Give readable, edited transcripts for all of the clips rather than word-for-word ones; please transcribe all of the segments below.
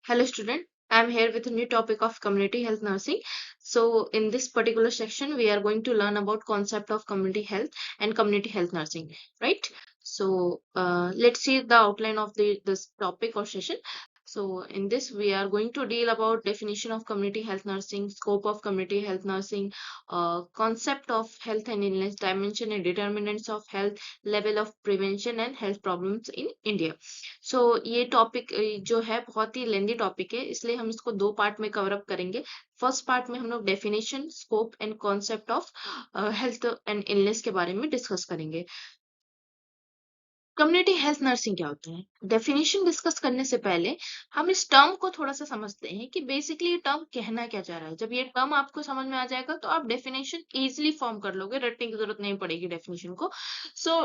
Hello student, I am here with a new topic of community health nursing. So in this particular section, we are going to learn about concept of community health and community health nursing, right? So let's see the outline of this topic or session. So in this, we are going to deal about definition of community health nursing, scope of community health nursing, concept of health and illness, dimension and determinants of health, level of prevention and health problems in India. सो ये topic जो है बहुत ही लेंदी topic है, इसलिए हम इसको दो part में कवर अप करेंगे। फर्स्ट पार्ट में हम लोग definition, scope and concept of health and illness के बारे में डिस्कस करेंगे। कम्युनिटी हेल्थ नर्सिंग क्या होता है? डेफिनेशन डिस्कस करने से पहले हम इस टर्म को थोड़ा सा समझते हैं कि बेसिकली ये टर्म कहना क्या चाह रहा है। जब ये टर्म आपको समझ में आ जाएगा तो आप डेफिनेशन इजीली फॉर्म कर लोगे, रटने की जरूरत नहीं पड़ेगी डेफिनेशन को। सो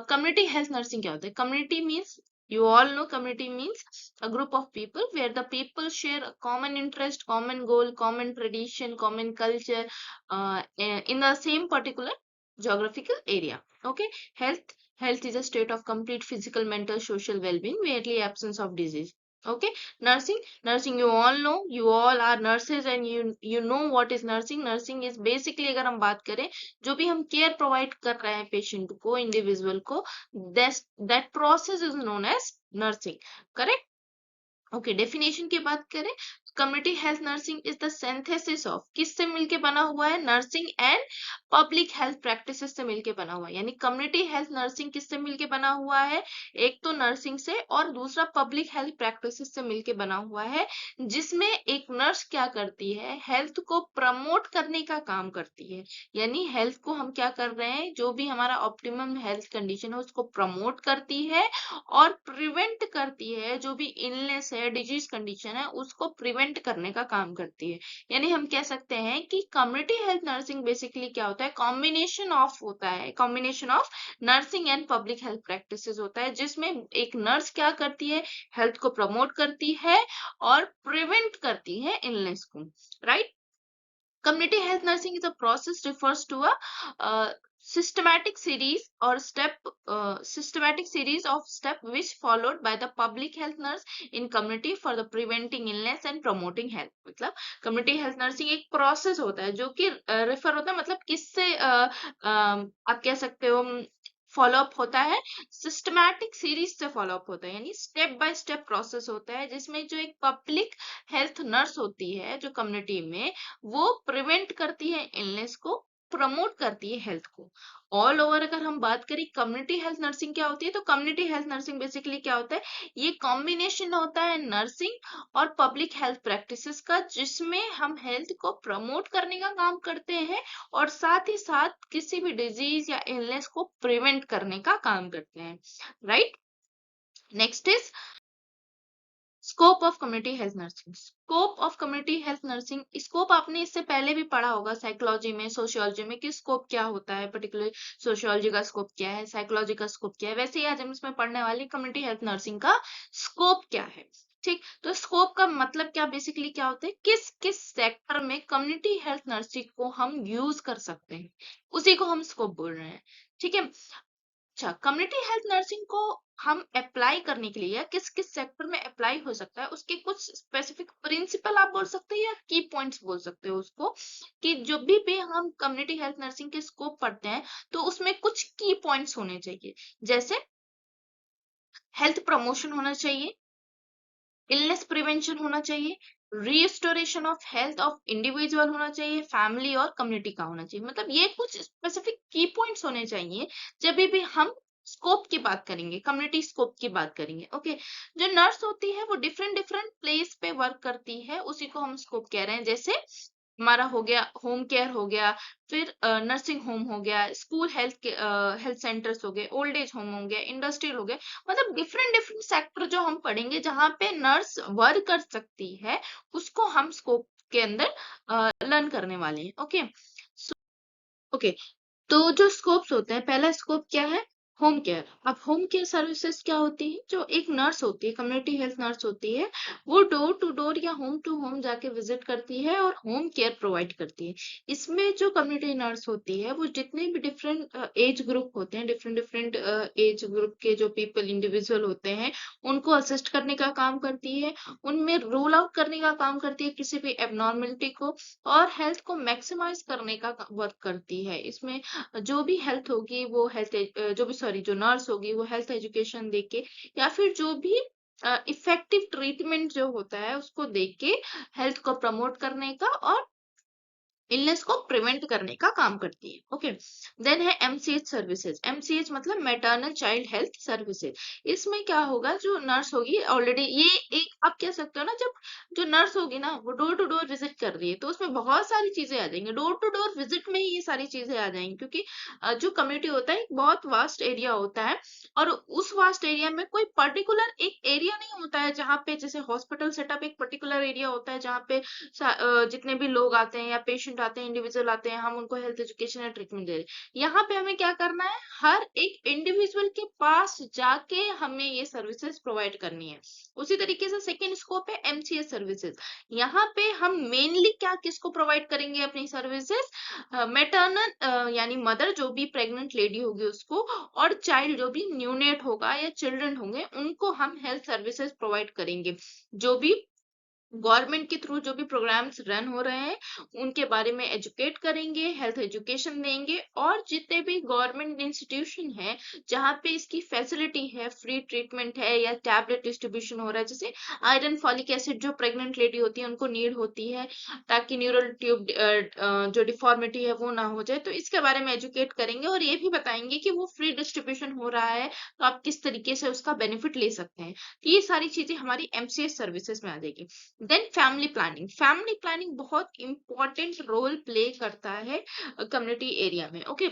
कम्युनिटी हेल्थ नर्सिंग क्या होता है? Community means, you all know community means a group of people where the people share a common interest, common goal, common tradition, common culture in the same particular geographical area. Okay, health is a state of complete physical, mental, social well-being, rarely absence of disease. Okay, nursing you all know, you all are nurses and you know what is nursing. Nursing is basically, अगर हम बात करें, जो भी हम care provide कर रहे हैं पेशेंट को, इंडिविजुअल को, that process is known as nursing. Correct? Okay, definition की बात करें, community health nursing is the synthesis of, किससे मिलके बना हुआ है? Nursing and public health practices से मिलके बना हुआ है। यानी कम्युनिटी हेल्थ नर्सिंग किससे मिलके बना हुआ है? एक तो नर्सिंग से और दूसरा पब्लिक हेल्थ प्रैक्टिसेस से मिलके बना हुआ है, जिसमें एक नर्स क्या करती है? हेल्थ को प्रमोट करने का काम करती है। यानी हेल्थ को हम क्या कर रहे हैं? जो भी हमारा ऑप्टिमम हेल्थ कंडीशन है उसको प्रमोट करती है और प्रिवेंट करती है, जो भी इलनेस है, डिजीज कंडीशन है, उसको प्रिवेंट करने का काम करती है। यानी हम कह सकते हैं कि कम्युनिटी हेल्थ नर्सिंग बेसिकली क्या होता है? कॉम्बिनेशन ऑफ होता है, combination of nursing and public health practices होता है, जिसमें एक नर्स क्या करती है? हेल्थ को प्रमोट करती है और प्रिवेंट करती है इलनेस को, right? Community health nursing is a process refers to a systematic series or systematic series of step which followed by the public health nurse in community for the preventing illness and promoting health. मतलब community health nursing एक process होता है जो कि refer होता है, मतलब किससे आप कह सकते हो फॉलो अप होता है, सिस्टमैटिक सीरीज से फॉलो अप होता है। यानी स्टेप बाय स्टेप प्रोसेस होता है, जिसमें जो एक पब्लिक हेल्थ नर्स होती है जो कम्युनिटी में, वो प्रिवेंट करती है इलनेस को, प्रमोट करती है हेल्थ को। ऑल ओवर अगर हम बात करें कम्युनिटी हेल्थ नर्सिंग क्या होती है, तो कम्युनिटी हेल्थ नर्सिंग बेसिकली क्या होता है? ये कॉम्बिनेशन होता है नर्सिंग और पब्लिक हेल्थ प्रैक्टिसेस का, जिसमें हम हेल्थ को प्रमोट करने का काम करते हैं और साथ ही साथ किसी भी डिजीज या इलनेस को प्रिवेंट करने का काम करते हैं, right? Next is scope of community health nursing. Scope of community health nursing, scope आपने इससे पहले भी पढ़ा होगा साइकोलॉजी में, सोशियोलॉजी में, कि स्कोप क्या होता है, पर्टिकुलर सोशियोलॉजी का स्कोप क्या है, साइकोलॉजी का स्कोप क्या है। वैसे ही आज हम इसमें पढ़ने वाले कम्युनिटी हेल्थ नर्सिंग का स्कोप क्या है। ठीक, तो स्कोप का मतलब क्या, बेसिकली क्या होता है? किस किस सेक्टर में कम्युनिटी हेल्थ नर्सिंग को हम यूज कर सकते हैं, उसी को हम स्कोप बोल रहे हैं। ठीक है, अच्छा, कम्युनिटी हेल्थ नर्सिंग को हम अप्लाई करने के लिए या किस किस सेक्टर में अप्लाई हो सकता है, उसके कुछ स्पेसिफिक प्रिंसिपल आप बोल सकते हैं या की पॉइंट्स बोल सकते हो उसको, कि जो भी हम कम्युनिटी हेल्थ नर्सिंग के स्कोप पढ़ते हैं तो उसमें कुछ की पॉइंट्स होने चाहिए। जैसे हेल्थ प्रमोशन होना चाहिए, इलनेस प्रिवेंशन होना चाहिए, restoration of health of individual होना चाहिए, फैमिली और कम्युनिटी का होना चाहिए। मतलब ये कुछ स्पेसिफिक की पॉइंट्स होने चाहिए जब भी हम स्कोप की बात करेंगे, कम्युनिटी स्कोप की बात करेंगे। ओके, जो नर्स होती है वो डिफरेंट डिफरेंट प्लेस पे वर्क करती है, उसी को हम स्कोप कह रहे हैं। जैसे हमारा हो गया होम केयर हो गया, फिर नर्सिंग होम हो गया, स्कूल हेल्थ सेंटर्स हो गए, ओल्ड एज होम हो गया, इंडस्ट्रियल हो गया। मतलब डिफरेंट डिफरेंट सेक्टर जो हम पढ़ेंगे जहाँ पे नर्स वर्क कर सकती है, उसको हम स्कोप के अंदर लर्न करने वाले हैं। ओके, ओके, तो जो स्कोप्स होते हैं, पहला स्कोप क्या है? Home care. अब होम केयर सर्विसेज क्या होती है? जो एक नर्स होती है, कम्युनिटी हेल्थ नर्स होती है, वो डोर टू डोर या होम टू होम जाके विजिट करती है और होम केयर प्रोवाइड करती है। इसमें जो कम्युनिटी नर्स होती है वो जितने भी डिफरेंट एज ग्रुप होते हैं, डिफरेंट डिफरेंट एज ग्रुप के जो पीपल इंडिविजुअल होते हैं, उनको असिस्ट करने का काम करती है, उनमें रूल आउट करने का काम करती है किसी भी एबनॉर्मलिटी को, और हेल्थ को मैक्सिमाइज करने का वर्क करती है। इसमें जो भी हेल्थ होगी वो हेल्थ जो भी सॉरी जो नर्स होगी वो हेल्थ एजुकेशन देके, या फिर जो भी इफेक्टिव ट्रीटमेंट जो होता है उसको देख के हेल्थ को प्रमोट करने का और इलनेस को प्रिवेंट करने का काम करती है। ओके, देन है एमसीएच सर्विसेज। एमसीएच मतलब मैटरनल चाइल्ड हेल्थ सर्विसेज। इसमें क्या होगा, जो नर्स होगी ऑलरेडी, ये एक आप कह सकते हो ना, जब जो नर्स होगी ना वो डोर टू डोर विजिट कर रही है तो उसमें बहुत सारी चीजें आ जाएंगी, डोर टू डोर विजिट में ही ये सारी चीजें आ जाएंगी, क्योंकि जो कम्युनिटी होता है एक बहुत वास्ट एरिया होता है, और उस वास्ट एरिया में कोई पर्टिकुलर एक एरिया नहीं होता है जहाँ पे, जैसे हॉस्पिटल सेटअप एक पर्टिकुलर एरिया होता है जहाँ पे जितने भी लोग आते हैं या पेशेंट आते हैं, इंडिविजुअल आते हैं, हम उनको हेल्थ एजुकेशन या ट्रीटमेंट दे रहे हैं। यहाँ पे हमें क्या करना है, हर एक इंडिविजुअल के पास जाके हमें ये सर्विसेज प्रोवाइड करनी है। उसी तरीके से सेकेंड स्कोप है एमसीएस सर्विसेज। यहाँ पे हम मेनली क्या किसको प्रोवाइड करेंगे अपनी सर्विसेज, मैटरनल यानी मदर जो भी प्रेग्नेंट लेडी होगी उसको, और चाइल्ड जो भी न्यूनेट होगा या चिल्ड्रन होंगे उनको हम हेल्थ सर्विसेज प्रोवाइड करेंगे। जो भी गवर्नमेंट के थ्रू जो भी प्रोग्राम्स रन हो रहे हैं उनके बारे में एजुकेट करेंगे, हेल्थ एजुकेशन देंगे, और जितने भी गवर्नमेंट इंस्टीट्यूशन है जहाँ पे इसकी फैसिलिटी है, फ्री ट्रीटमेंट है या टैबलेट डिस्ट्रीब्यूशन हो रहा है, जैसे आयरन फॉलिक एसिड जो प्रेग्नेंट लेडी होती है उनको नीड होती है ताकि न्यूरल ट्यूब जो डिफॉर्मिटी है वो ना हो जाए, तो इसके बारे में एजुकेट करेंगे और ये भी बताएंगे कि वो फ्री डिस्ट्रीब्यूशन हो रहा है तो आप किस तरीके से उसका बेनिफिट ले सकते हैं। तो ये सारी चीजें हमारी एमसीएस सर्विसेज में आ जाएगी। Then family planning. Family planning बहुत इंपॉर्टेंट रोल प्ले करता है कम्युनिटी एरिया में। ओके,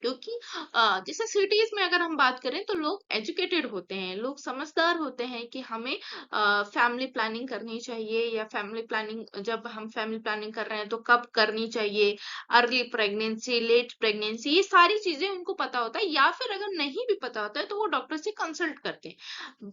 क्योंकि जैसे सिटीज में अगर हम बात करें तो लोग एजुकेटेड होते हैं, लोग समझदार होते हैं कि हमें फैमिली प्लानिंग करनी चाहिए, या फैमिली प्लानिंग जब हम फैमिली प्लानिंग कर रहे हैं तो कब करनी चाहिए, अर्ली प्रेगनेंसी, लेट प्रेगनेंसी, ये सारी चीजें उनको पता होता है, या फिर अगर नहीं भी पता होता है तो वो डॉक्टर से कंसल्ट करते हैं।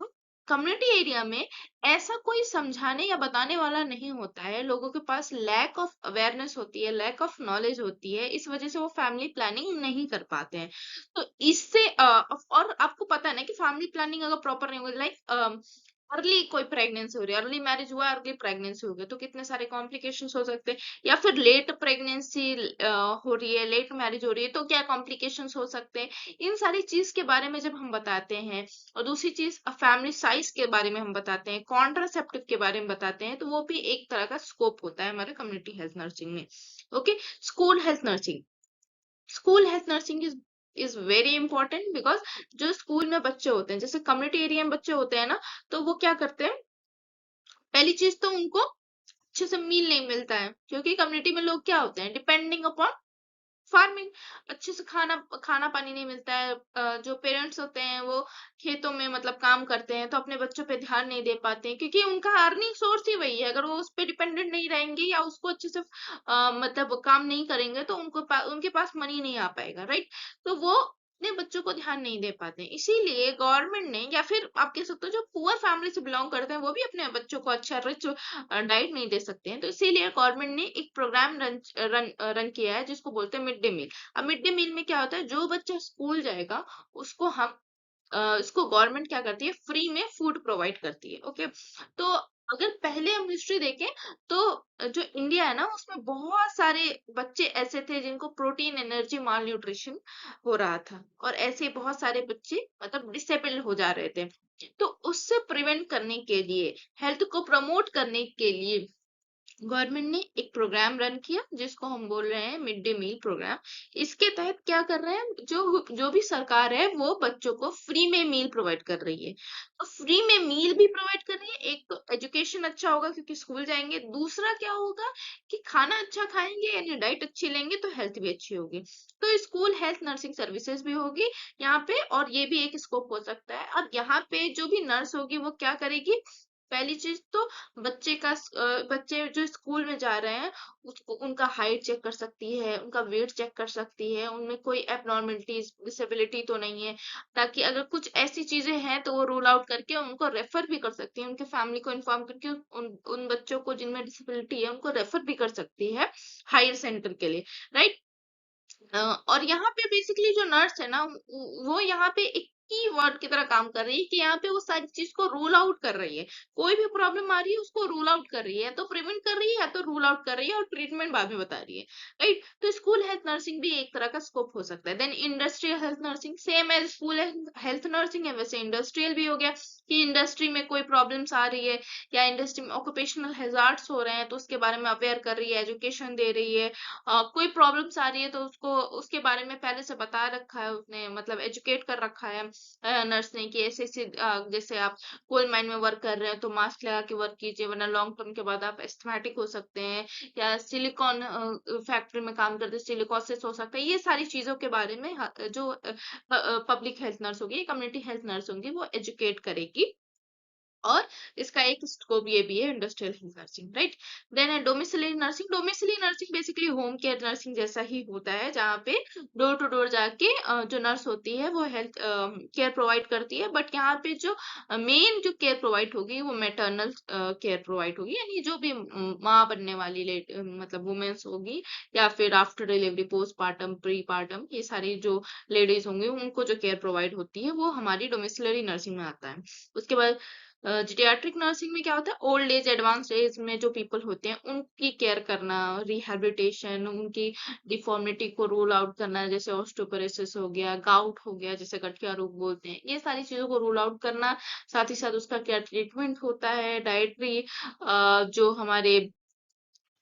कम्युनिटी एरिया में ऐसा कोई समझाने या बताने वाला नहीं होता है, लोगों के पास लैक ऑफ अवेयरनेस होती है, लैक ऑफ नॉलेज होती है, इस वजह से वो फैमिली प्लानिंग नहीं कर पाते हैं। तो इससे और आपको पता है ना कि फैमिली प्लानिंग अगर प्रॉपर नहीं होगी, लाइक अर्ली कोई प्रेगनेंसी हो रही है, अर्ली मैरिज हुआ, अर्ली प्रेगनेंसी हो गई, तो कितने सारे कॉम्प्लिकेशंस हो सकते हैं, या फिर लेट प्रेगनेंसी हो रही है, लेट मैरिज हो रही है, तो क्या कॉम्प्लिकेशंस हो सकते हैं। इन सारी चीज के बारे में जब हम बताते हैं, और दूसरी चीज फैमिली साइज के बारे में हम बताते हैं, कॉन्ट्रासेप्टिव के बारे में बताते हैं, तो वो भी एक तरह का स्कोप होता है हमारे कम्युनिटी हेल्थ नर्सिंग में। Okay, school health nursing. School health nursing is very important, because जो स्कूल में बच्चे होते हैं, जैसे कम्युनिटी एरिया में बच्चे होते हैं ना, तो वो क्या करते हैं, पहली चीज तो उनको अच्छे से मील नहीं मिलता है, क्योंकि कम्युनिटी में लोग क्या होते हैं, डिपेंडिंग अपॉन फार्मिंग। अच्छे से खाना खाना पानी नहीं मिलता है, जो पेरेंट्स होते हैं वो खेतों में मतलब काम करते हैं तो अपने बच्चों पे ध्यान नहीं दे पाते हैं, क्योंकि उनका अर्निंग सोर्स ही वही है। अगर वो उस पे डिपेंडेंट नहीं रहेंगे या उसको अच्छे से मतलब काम नहीं करेंगे तो उनके पास मनी नहीं आ पाएगा, राइट। तो वो अपने बच्चों को ध्यान नहीं दे पाते हैं, इसीलिए गवर्नमेंट ने, या फिर आप कह सकते हो जो पुअर फैमिली से बिलोंग करते हैं वो भी अपने बच्चों को अच्छा रिच डाइट नहीं दे सकते हैं, तो इसीलिए गवर्नमेंट ने एक प्रोग्राम रन किया है जिसको बोलते हैं मिड डे मील। अब मिड डे मील में क्या होता है, जो बच्चा स्कूल जाएगा उसको हम इसको गवर्नमेंट क्या करती है, फ्री में फूड प्रोवाइड करती है। ओके, तो अगर पहले हम हिस्ट्री देखें तो जो इंडिया है ना उसमें बहुत सारे बच्चे ऐसे थे जिनको प्रोटीन एनर्जी माल न्यूट्रिशन हो रहा था, और ऐसे बहुत सारे बच्चे मतलब डिसेबल्ड हो जा रहे थे। तो उससे प्रिवेंट करने के लिए, हेल्थ को प्रमोट करने के लिए गवर्नमेंट ने एक प्रोग्राम रन किया जिसको हम बोल रहे हैं मिड डे मील प्रोग्राम। इसके तहत क्या कर रहे हैं, जो जो भी सरकार है वो बच्चों को फ्री में मील प्रोवाइड कर रही है। तो फ्री में मील भी प्रोवाइड कर रही है, एक तो एजुकेशन अच्छा होगा क्योंकि स्कूल जाएंगे, दूसरा क्या होगा कि खाना अच्छा खाएंगे यानी डाइट अच्छी लेंगे तो हेल्थ भी अच्छी होगी। तो स्कूल हेल्थ नर्सिंग सर्विसेज भी होगी यहाँ पे, और ये भी एक स्कोप हो सकता है। और यहाँ पे जो भी नर्स होगी वो क्या करेगी, पहली चीज तो बच्चे जो स्कूल में जा रहे हैं उसको उनका हाइट चेक कर सकती है, उनका वेट चेक कर सकती है, उनमें कोई एबनॉर्मलिटीज डिसेबिलिटी तो नहीं है, ताकि अगर कुछ ऐसी चीजें हैं तो वो रूल आउट करके उनको रेफर भी कर सकती है, उनके फैमिली को इन्फॉर्म करके उन उन बच्चों को जिनमें डिसेबिलिटी है उनको रेफर भी कर सकती है हायर सेंटर के लिए, राइट। और यहाँ पे बेसिकली जो नर्स है ना वो यहाँ पे एक की वर्ड की तरह काम कर रही है कि यहाँ पे वो सारी चीज को रूल आउट कर रही है, कोई भी प्रॉब्लम आ रही है उसको रूल आउट कर रही है, या तो प्रिवेंट कर रही है या तो रूल आउट कर रही है और ट्रीटमेंट बाद में बता रही है, राइट। तो स्कूल हेल्थ नर्सिंग भी एक तरह का स्कोप हो सकता है। Then industrial health nursing same as school health nursing है वैसे इंडस्ट्रियल भी हो गया, कि इंडस्ट्री में कोई प्रॉब्लम्स आ रही है या इंडस्ट्री में ऑक्यूपेशनल हैजार्ड्स हो रहे हैं तो उसके बारे में अवेयर कर रही है, एजुकेशन दे रही है। कोई प्रॉब्लम्स आ रही है तो उसको उसके बारे में पहले से बता रखा है उसने, मतलब एजुकेट कर रखा है नर्स ने कि ऐसे ऐसे जैसे आप कोल माइन में वर्क कर रहे हैं तो मास्क लगा के वर्क कीजिए वरना लॉन्ग टर्म के बाद आप एस्थमेटिक हो सकते हैं, या सिलिकॉन फैक्ट्री में काम करते सिलिकॉसिस हो सकता है। ये सारी चीजों के बारे में जो पब्लिक हेल्थ नर्स होगी, कम्युनिटी हेल्थ नर्स होंगी, वो एजुकेट करेगी। और इसका एक स्कोप ये भी है industrial health nursing, right. Then है domiciliary nursing. Domiciliary nursing basically home care nursing जैसा ही होता है, जहाँ पे डोर टू डोर जाके जो नर्स होती है वो हेल्थ केयर प्रोवाइड करती है, बट यहाँ पे जो मेन जो केयर प्रोवाइड होगी वो मैटरनल केयर प्रोवाइड होगी, यानी जो भी माँ बनने वाली मतलब वुमेन्स होगी, या फिर after delivery post partum pre partum, ये सारी जो लेडीज होंगी उनको जो केयर प्रोवाइड होती है वो हमारी डोमिसिलरी नर्सिंग में आता है। उसके बाद जीरियाट्रिक नर्सिंग में क्या होता है, ओल्ड एज एडवांस एज में जो पीपल होते हैं उनकी केयर करना, रिहैबिलिटेशन, उनकी डिफॉर्मिटी को रूल आउट करना, जैसे ऑस्टियोपोरोसिस हो गया, गाउट हो गया जिसे गठिया रोग बोलते हैं, ये सारी चीजों को रूल आउट करना। साथ ही साथ उसका क्या ट्रीटमेंट होता है, डाइटरी जो हमारे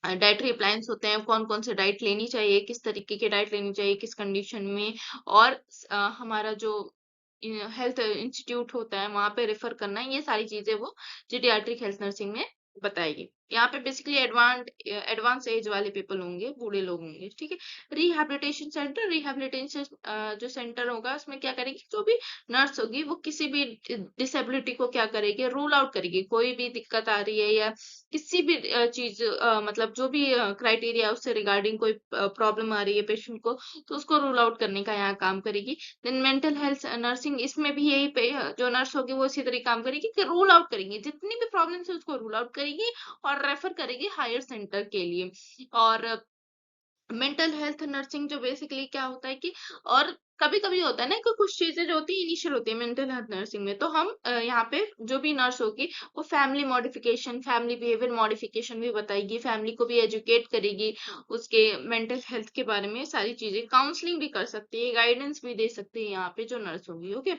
डाइटरी अप्लायंस होते हैं, कौन कौन से डाइट लेनी चाहिए, किस तरीके की डाइट लेनी चाहिए, किस कंडीशन में, और हमारा जो हेल्थ इंस्टीट्यूट होता है वहां पे रेफर करना है, ये सारी चीजें वो जीडियाट्रिक हेल्थ नर्सिंग में बताएगी। यहाँ पे बेसिकली एडवांस एज वाले पीपल होंगे, बूढ़े लोग होंगे, ठीक है। रिहैबिलिटेशन सेंटर, रिहैबिलिटेशन जो सेंटर होगा उसमें क्या करेगी, जो भी नर्स होगी वो किसी भी डिसेबिलिटी को क्या करेगी, रूल आउट करेगी। कोई भी दिक्कत आ रही है या किसी भी चीज मतलब जो भी क्राइटेरिया उससे रिगार्डिंग कोई प्रॉब्लम आ रही है पेशेंट को, तो उसको रूल आउट करने का यहाँ काम करेगी। देन मेंटल हेल्थ नर्सिंग, इसमें भी यही जो नर्स होगी वो इसी तरह काम करेगी कि रूल आउट करेंगे, जितनी भी प्रॉब्लम है उसको रूल आउट करेगी और रेफर करेगी हायर सेंटर के लिए। और मेंटल हेल्थ नर्सिंग जो बेसिकली क्या होता है कि, और कभी कभी होता है ना कि कुछ चीजें जो होती है इनिशियल होती है मेंटल हेल्थ नर्सिंग में, तो हम यहाँ पे जो भी नर्स होगी वो family modification, family behaviour modification भी बताएगी, फैमिली को भी एजुकेट करेगी उसके मेंटल हेल्थ के बारे में, सारी चीजें काउंसलिंग भी कर सकती है, गाइडेंस भी दे सकती है यहाँ पे जो नर्स होगी, ओके।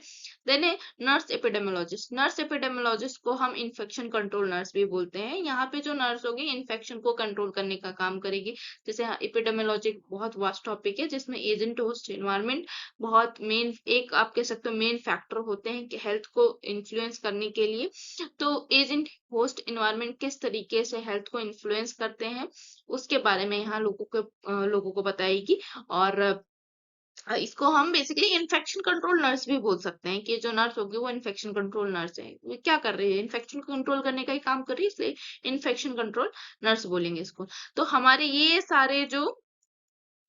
देन है नर्स एपिडेमोलॉजिस्ट। नर्स एपिडेमोलॉजिस्ट को हम इन्फेक्शन कंट्रोल नर्स भी बोलते हैं। यहाँ पे जो नर्स होगी इन्फेक्शन को कंट्रोल करने का काम करेगी। जैसे एपिडेमियोलॉजी बहुत वास्ट टॉपिक है जिसमें एजेंट होस्ट एनवायरनमेंट बहुत मेन, एक आप कह सकते हो मेन फैक्टर होते हैं कि हेल्थ को इन्फ्लुएंस करने के लिए। तो एजेंट होस्ट एनवायरनमेंट किस तरीके से हेल्थ को इन्फ्लुएंस करते हैं उसके बारे में यहाँ लोगों को बताएगी। और इसको हम बेसिकली इन्फेक्शन कंट्रोल नर्स भी बोल सकते हैं, कि जो नर्स होगी वो इन्फेक्शन कंट्रोल नर्स है, वो क्या कर रही है, इन्फेक्शन कंट्रोल करने का ही काम कर रही है, इसलिए इन्फेक्शन कंट्रोल नर्स बोलेंगे इसको। तो हमारे ये सारे जो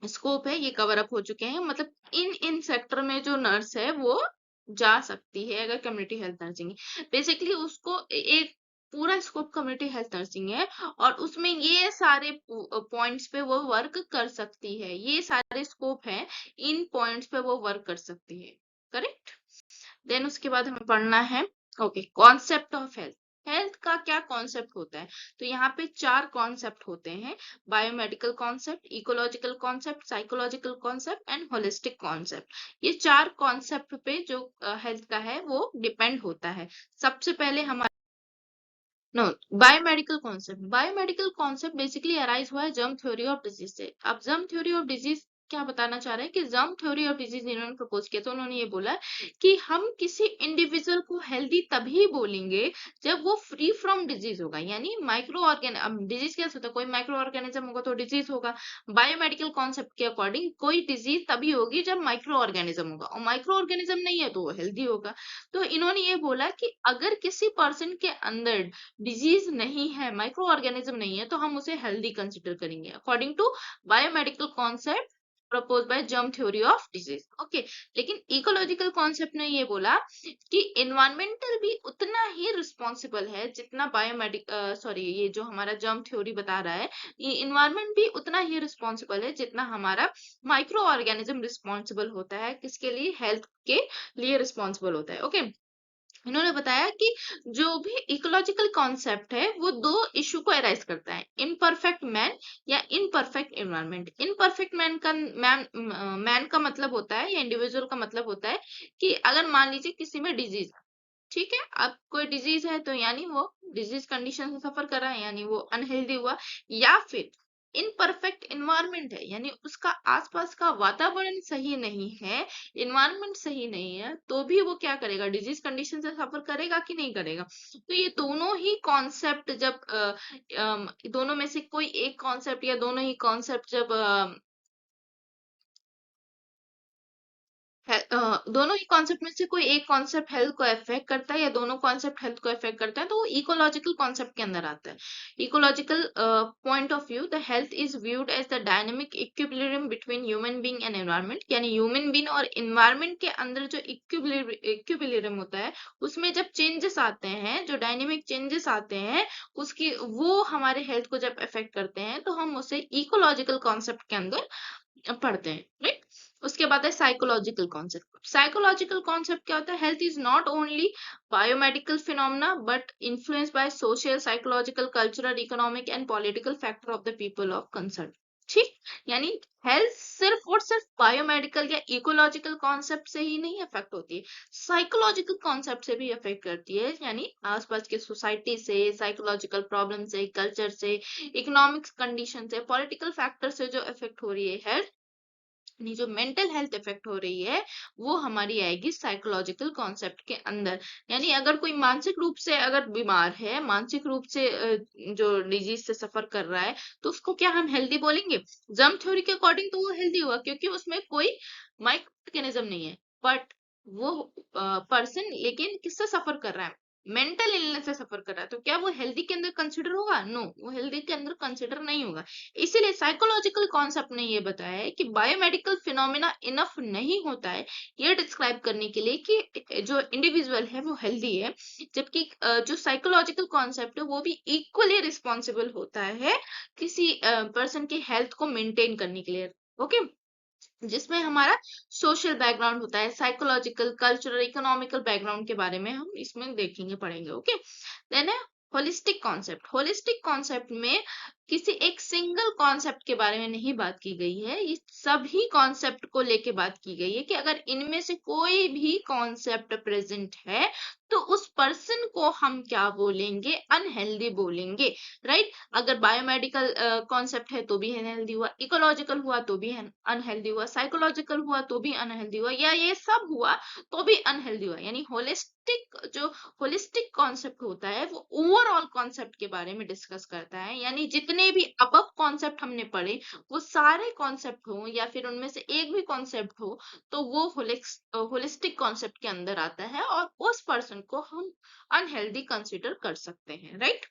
स्कोप है ये कवर अप हो चुके हैं, मतलब इन इन सेक्टर में जो नर्स है वो जा सकती है अगर कम्युनिटी हेल्थ नर्सिंग है। बेसिकली उसको एक पूरा स्कोप कम्युनिटी हेल्थ नर्सिंग है और उसमें ये सारे पॉइंट्स पे वो वर्क कर सकती है, ये सारे स्कोप है, इन पॉइंट्स पे वो वर्क कर सकती है, करेक्ट। देन उसके बाद हमें पढ़ना है, okay, concept of health. Health का क्या कॉन्सेप्ट होता है, तो यहाँ पे 4 कॉन्सेप्ट होते हैं, biomedical concept, ecological concept, psychological concept and holistic concept. ये 4 कॉन्सेप्ट पे जो हेल्थ का है वो डिपेंड होता है। सबसे पहले हमारे no, biomedical concept basically arise हुआ है जर्म थ्योरी ऑफ डिजीज से। अब जर्म थ्योरी ऑफ डिजीज क्या बताना चाह रहे हैं कि जर्म थ्योरी ऑफ डिजीज इन्होंने प्रपोज किया, तो उन्होंने ये बोला कि हम किसी इंडिविजुअल को हेल्दी तभी बोलेंगे जब वो फ्री फ्रॉम डिजीज होगा, यानी माइक्रो ऑर्गेन डिजीज क्या होता है, कोई माइक्रो ऑर्गेनिज्म होगा तो डिजीज होगा। बायोमेडिकल कॉन्सेप्ट के अकॉर्डिंग कोई डिजीज तभी होगी जब माइक्रो ऑर्गेनिज्म होगा, और माइक्रो ऑर्गेनिज्म नहीं है तो वो हेल्दी होगा। तो इन्होंने ये बोला कि अगर किसी पर्सन के अंदर डिजीज नहीं है, माइक्रो ऑर्गेनिज्म नहीं है, तो हम उसे हेल्दी कंसिडर करेंगे according to biomedical concept propose by germ theory of disease. Okay, लेकिन इकोलॉजिकल कॉन्सेप्ट ने ये बोला कि इन्वायरमेंटल भी उतना ही रिस्पॉन्सिबल है जितना बायोमेडिक सॉरी ये जो हमारा जर्म थ्योरी बता रहा है, ये इन्वायरमेंट भी उतना ही रिस्पॉन्सिबल है जितना हमारा माइक्रो ऑर्गेनिज्म रिस्पॉन्सिबल होता है, किसके लिए, हेल्थ के लिए रिस्पॉन्सिबल होता है। ओके, इन्होंने बताया कि जो भी इकोलॉजिकल कॉन्सेप्ट है वो दो इशू को एराइज करता है, इम्परफेक्ट मैन या इनपरफेक्ट एनवायरनमेंट। इनपरफेक्ट मैन का मतलब होता है या इंडिविजुअल का मतलब होता है कि अगर मान लीजिए किसी में डिजीज है, ठीक है, अब कोई डिजीज है तो यानी वो डिजीज कंडीशन से सफर कर रहा है, यानी वो अनहेल्दी हुआ। या फिर इनपरफेक्ट एनवायरनमेंट है, यानी उसका आसपास का वातावरण सही नहीं है, एनवायरनमेंट सही नहीं है, तो भी वो क्या करेगा, डिजीज कंडीशन से सफर करेगा कि नहीं करेगा। तो ये दोनों ही कॉन्सेप्ट जब दोनों में से कोई एक कॉन्सेप्ट या दोनों ही कॉन्सेप्ट जब दोनों ही कॉन्सेप्ट में से कोई एक कॉन्सेप्ट हेल्थ को अफेक्ट करता है या दोनों कॉन्सेप्ट हेल्थ को अफेक्ट करता है, तो वो इकोलॉजिकल कॉन्सेप्ट के अंदर आता है। Ecological point of view, the health is viewed as the dynamic equilibrium between human being and environment, यानी ह्यूमन बीइंग और एनवायरनमेंट के अंदर जो इक्विलिब्रियम होता है, उसमें जब चेंजेस आते हैं, जो डायनेमिक चेंजेस आते हैं, उसकी वो हमारे हेल्थ को जब अफेक्ट करते हैं, तो हम उसे इकोलॉजिकल कॉन्सेप्ट के अंदर पढ़ते हैं, राइट। उसके बाद है साइकोलॉजिकल कॉन्सेप्ट। साइकोलॉजिकल कॉन्सेप्ट क्या होता है, health is not only biomedical phenomena but influence by social, psychological, cultural, economic and political factor of the people of concern. ठीक, यानी हेल्थ सिर्फ और सिर्फ बायोमेडिकल या इकोलॉजिकल कॉन्सेप्ट से ही नहीं अफेक्ट होती है, साइकोलॉजिकल कॉन्सेप्ट से भी अफेक्ट करती है, यानी आसपास के सोसाइटी से, साइकोलॉजिकल प्रॉब्लम से, कल्चर से, इकोनॉमिक्स कंडीशन से, पॉलिटिकल फैक्टर से जो अफेक्ट हो रही है हेल्थ, यानी जो मेंटल हेल्थ इफेक्ट हो रही है, वो हमारी आएगी साइकोलॉजिकल कॉन्सेप्ट के अंदर। यानी अगर कोई मानसिक रूप से अगर बीमार है, मानसिक रूप से जो डिजीज से सफर कर रहा है, तो उसको क्या हम हेल्दी बोलेंगे? जर्म थ्योरी के अकॉर्डिंग तो वो हेल्दी हुआ क्योंकि उसमें कोई माइक्रो ऑर्गेनिज्म नहीं है, बट वो पर्सन लेकिन किससे सफर कर रहा है, मेंटल इलनेस से सफर कर रहा है, तो क्या वो हेल्दी के अंदर कंसिडर होगा? नो, वो हेल्दी के अंदर कंसिडर नहीं होगा। इसीलिए साइकोलॉजिकल कॉन्सेप्ट ने ये बताया है कि बायोमेडिकल फिनोमेना इनफ नहीं होता है ये डिस्क्राइब करने के लिए कि जो इंडिविजुअल है वो हेल्दी है, जबकि जो साइकोलॉजिकल कॉन्सेप्ट है वो भी इक्वली रिस्पॉन्सिबल होता है किसी पर्सन की हेल्थ को मेंटेन करने के लिए। ओके, जिसमें हमारा सोशल बैकग्राउंड होता है, साइकोलॉजिकल, कल्चरल, इकोनॉमिकल बैकग्राउंड के बारे में हम इसमें देखेंगे, पढ़ेंगे। ओके, देन है होलिस्टिक कॉन्सेप्ट। होलिस्टिक कॉन्सेप्ट में किसी एक सिंगल कॉन्सेप्ट के बारे में नहीं बात की गई है, ये सभी कॉन्सेप्ट को लेके बात की गई है कि अगर इनमें से कोई भी कॉन्सेप्ट प्रेजेंट है तो उस पर्सन को हम क्या बोलेंगे, अनहेल्दी बोलेंगे, राइट। अगर बायोमेडिकल कॉन्सेप्ट है तो भी अनहेल्दी हुआ, इकोलॉजिकल हुआ तो भी अनहेल्दी हुआ, साइकोलॉजिकल हुआ तो भी अनहेल्दी हुआ, या ये सब हुआ तो भी अनहेल्दी हुआ। यानी होलिस्टिक कॉन्सेप्ट होता है वो ओवरऑल कॉन्सेप्ट के बारे में डिस्कस करता है, यानी जितने भी अबव कॉन्सेप्ट हमने पढ़े वो सारे कॉन्सेप्ट हो या फिर उनमें से एक भी कॉन्सेप्ट हो, तो वो होलिस्टिक कॉन्सेप्ट के अंदर आता है और उस पर्सन को हम अनहेल्दी कंसिडर कर सकते हैं, राइट।